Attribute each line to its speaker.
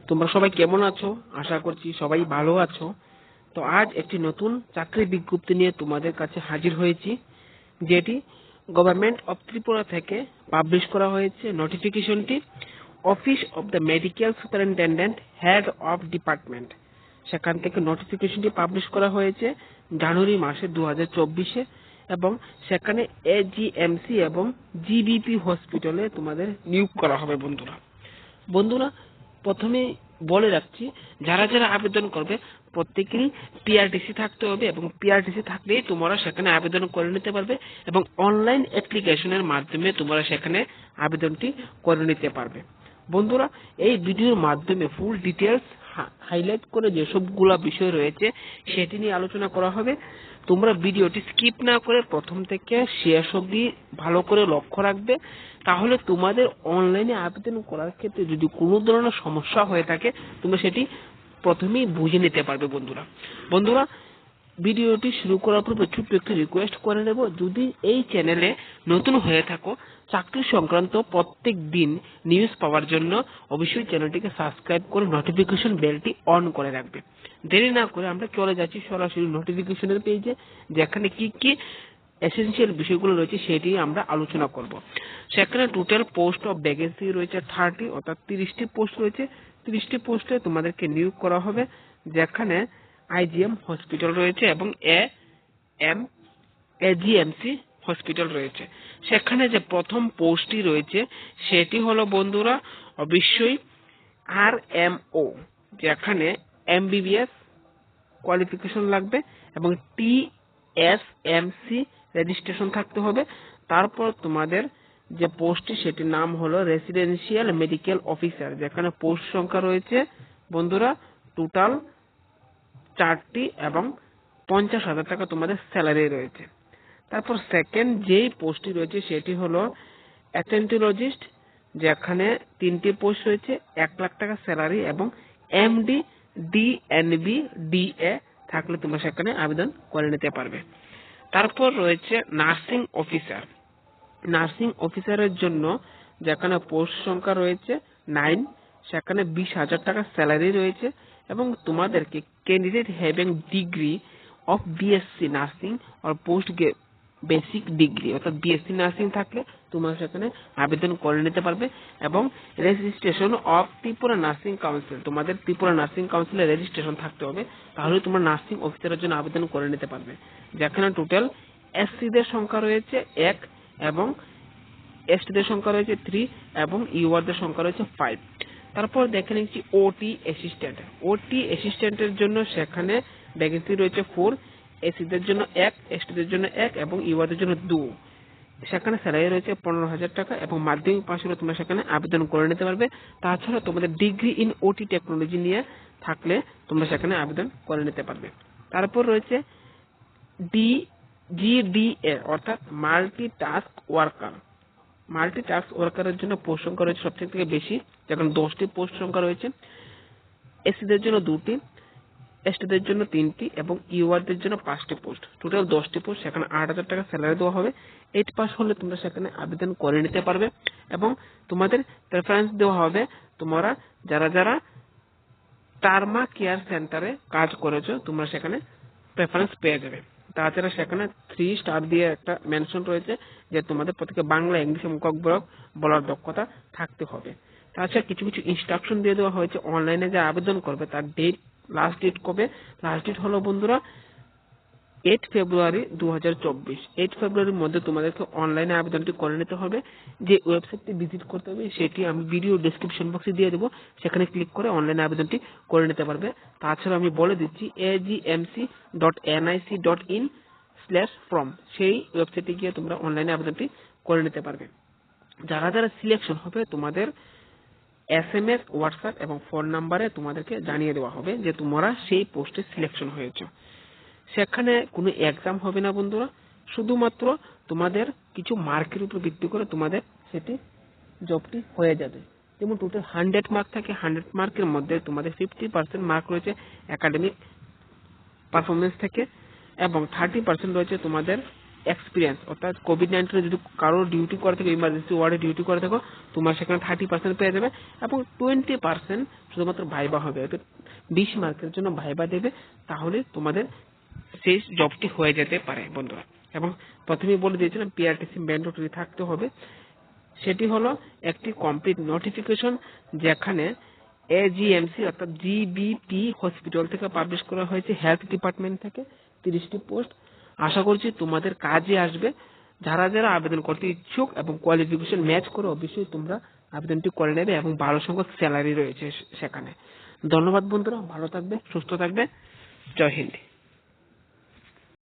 Speaker 1: তোমরা সবাই কেমন আছো? আশা করছি সবাই ভালো আছো। তো আজ একটি নতুন চাকরি বিজ্ঞপ্তি নিয়ে তোমাদের কাছে হাজির হয়েছি, যেটি গভর্নমেন্ট অফ ত্রিপুরা থেকে পাবলিশ করা হয়েছে। নোটিফিকেশনটি office of the medical superintendent head of department, সেখান থেকে নোটিফিকেশনটি পাবলিশ করা হয়েছে জানুয়ারি মাসে 2024-এ, এবং সেখানে এজিএমসি এবং জিবিপি হসপিটালে তোমাদের নিয়োগ করা হবে। বন্ধুরা প্রথমে বলে রাখছি, যারা যারা আবেদন করবে প্রত্যেকেরই পিআরটিসি থাকতে হবে, এবং পিআরটিসি থাকলেই তোমরা সেখানে আবেদন করে নিতে পারবে, এবং অনলাইন অ্যাপ্লিকেশনের মাধ্যমে তোমরা সেখানে আবেদনটি করে নিতে পারবে। বন্ধুরা, এই ভিডিওর মাধ্যমে ফুল ডিটেলস হাইলাইট করে যেসবগুলো বিষয় রয়েছে সেটি নিয়ে আলোচনা করা হবে। তোমরা ভিডিওটি স্কিপ না করে প্রথম থেকে শেষ অবধি ভালো করে লক্ষ্য রাখবে, তাহলে তোমাদের অনলাইনে আবেদন করার ক্ষেত্রে যদি কোনো ধরনের সমস্যা হয়ে থাকে তোমরা সেটি প্রথমেই বুঝে নিতে পারবে। বন্ধুরা ভিডিওটি শুরু করার পূর্বে ছোট্ট একটি রিকোয়েস্ট করে নেব, যদি এই চ্যানেলে নতুন হয়ে থাকো চাকরি সংক্রান্ত প্রত্যেক দিন নিউজ পাওয়ার জন্য অবশ্যই চ্যানেলটিকে সাবস্ক্রাইব করে নোটিফিকেশন বেলটি অন করে রাখবে। দেরি না করে আমরা চলে যাচ্ছি সরাসরি নোটিফিকেশনের পেজে, যেখানে কি কি এসেনশিয়াল বিষয়গুলো রয়েছে সেটি আমরা আলোচনা করব। সেখানে টোটাল পোস্ট অফ ভ্যাকেন্সি রয়েছে 30, অর্থাৎ 30টি পোস্ট রয়েছে। 30টি পোস্টে তোমাদেরকে নিয়োগ করা হবে, যেখানে আইজিএম হসপিটাল রয়েছে এবং এজিএমসি হসপিটাল রয়েছে। সেখানে যে প্রথম পোস্টটি রয়েছে সেটি হলো বন্ধুরা অবশ্যই আরএমও, যেখানে এমবিবিএস কোয়ালিফিকেশন লাগবে এবং টিএসএমসি রেজিস্ট্রেশন থাকতে হবে। তারপর তোমাদের যে পোস্টটি সেটির নাম হলো রেসিডেন্সিয়াল মেডিকেল অফিসার, যেখানে পোস্ট সংখ্যা রয়েছে বন্ধুরা টোটাল 4টি এবং 50,000 টাকা তোমাদের স্যালারি রয়েছে। তারপর সেকেন্ড যেই পোস্টটি রয়েছে সেটি হলো অ্যাথেন্টোলজিস্ট, যেখানে 3টি পোস্ট রয়েছে, 1 লাখ টাকা স্যালারি, এবং এমডি ডিএনবি ডিএ থাকলে তোমরা সেখানে আবেদন করে নিতে পারবে। তারপর রয়েছে নার্সিং অফিসার। নার্সিং অফিসারের জন্য যেখানে পোস্ট সংখ্যা রয়েছে 9, সেখানে 20,000 টাকা স্যালারি রয়েছে, এবং তোমাদেরকে candidate having degree of BSc nursing or post basic degree অর্থাৎ বিএসসি নার্সিং থাকলে তোমরা সেখানে আবেদন করে নিতে পারবে, এবং registration of Tripura nursing council, তোমাদের ত্রিপুরা নার্সিং কাউন্সিলের রেজিস্ট্রেশন থাকতে হবে, তাহলে তোমরা নার্সিং অফিসারের জন্য আবেদন করে নিতে পারবে। যেখানে টোটাল এসসিদের সংখ্যা রয়েছে 1, এবং এসটিদের সংখ্যা রয়েছে 3, এবং ইউআরদের সংখ্যা রয়েছে 5। তারপর দেখে নিচ্ছি ওটি অ্যাসিস্ট্যান্ট। ওটি অ্যাসিস্ট্যান্টের জন্য সেখানে ভ্যাকেন্সি রয়েছে 4, এসিদের জন্য 1, এসটিদের জন্য 1, এবং ইউআরদের জন্য 2। সেখানে স্যালারি রয়েছে 15,000 টাকা, এবং মাধ্যমিক পাশ হলে তোমরা সেখানে আবেদন করে নিতে পারবে। তাছাড়া তোমাদের ডিগ্রি ইন ওটি টেকনোলজি নিয়ে থাকলে তোমরা সেখানে আবেদন করে নিতে পারবে। তারপর রয়েছে জিডিএ অর্থাৎ মাল্টিটাস্ক ওয়ার্কার। মাল্টিটাস্ক ওয়ার্কারের জন্য পোস্ট সংখ্যা রয়েছে সবথেকে থেকে বেশি, যেখানে 10টি পোস্ট সংখ্যা রয়েছে। এসসিদের জন্য 2টি, এসটিদের জন্য 3টি, এবং ইউআরদের জন্য 5টি পোস্ট, টোটাল 10টি পোস্ট। সেখানে 8,000 টাকা স্যালারি দেওয়া হবে। 8 পাস হলে তোমরা সেখানে আবেদন করে নিতে পারবে, এবং তোমাদের প্রেফারেন্স দেওয়া হবে তোমরা যারা যারা টার্মা কেয়ার সেন্টারে কাজ করেছো তোমরা সেখানে প্রেফারেন্স পেয়ে যাবে। তাছাড়া সেখানে 3 স্টার দিয়ে একটা মেনশন রয়েছে যে তোমাদের প্রত্যেকে বাংলা, ইংলিশ এবং মুখবরক বলার দক্ষতা থাকতে হবে। তাছাড়া কিছু কিছু ইনস্ট্রাকশন দিয়ে দেওয়া হয়েছে অনলাইনে যে আবেদন করবে তার লাস্ট ডেট কবে। লাস্ট ডেট হলো বন্ধুরা 8 ফেব্রুয়ারি 2024। 8 ফেব্রুয়ারির মধ্যে তোমাদেরকে অনলাইনে আবেদনটি করে নিতে হবে। যে ওয়েবসাইটটি ভিজিট করতে হবে সেটি আমি ভিডিও ডেসক্রিপশন বক্সে দিয়ে দেবো, সেখানে ক্লিক করে অনলাইনে আবেদনটি করে নিতে পারবে। তাছাড়া আমি বলে দিচ্ছি agmc.nic.in/from, সেই ওয়েবসাইটে গিয়ে তোমরা অনলাইনে আবেদনটি করে নিতে পারবে। যারা যারা সিলেকশন হবে তোমাদের SMS, হোয়াটসঅ্যাপ এবং ফোন নাম্বারে তোমাদেরকে জানিয়ে দেওয়া হবে যে তোমরা সেই পোস্টে সিলেকশন হয়েছে। সেখানে কোনো এক্সাম হবে না বন্ধুরা, শুধুমাত্র তোমাদের কিছু মার্কের উপর ভিত্তি করে তোমাদের সেটি জবটি হয়ে যাবে। যেমন টোটাল 100 মার্ক থাকে, 100 মার্কের মধ্যে তোমাদের 50% মার্ক রয়েছে একাডেমিক পারফরমেন্স থেকে, এবং 30% রয়েছে তোমাদের এক্সপিরিয়েন্স, অর্থাৎ কোভিড-19 যদি কারো ডিউটি করে থাকো, ইমার্জেন্সি ওয়ার্ডে ডিউটি করে থাকো, তোমার সেখানে 30% পেয়ে যাবে এবং 20% শুধুমাত্র ভাইবা হবে। 20 মার্কের জন্য ভাইবা দেবে, তাহলে তোমাদের সেই জবটি হয়ে যেতে পারে বন্ধুরা। এবং প্রথমেই বলে দিয়েছিলাম পিআরটিসি ম্যান্ডেটরি থাকতে হবে। সেটি হলো একটি কমপ্লিট নোটিফিকেশন, যেখানে এজিএমসি অর্থাৎ জিবিপি হসপিটাল থেকে পাবলিশ করা হয়েছে, হেলথ ডিপার্টমেন্ট থেকে 30টি পোস্ট। আশা করছি তোমাদের কাজে আসবে। যারা যারা আবেদন করতে ইচ্ছুক এবং কোয়ালিফিকেশন ম্যাচ করে, অবশ্যই তোমরা আবেদনটি করে নেবে এবং ভালো সংখ্যক স্যালারি রয়েছে সেখানে। ধন্যবাদ বন্ধুরা, ভালো থাকবে, সুস্থ থাকবে। জয় হিন্দ।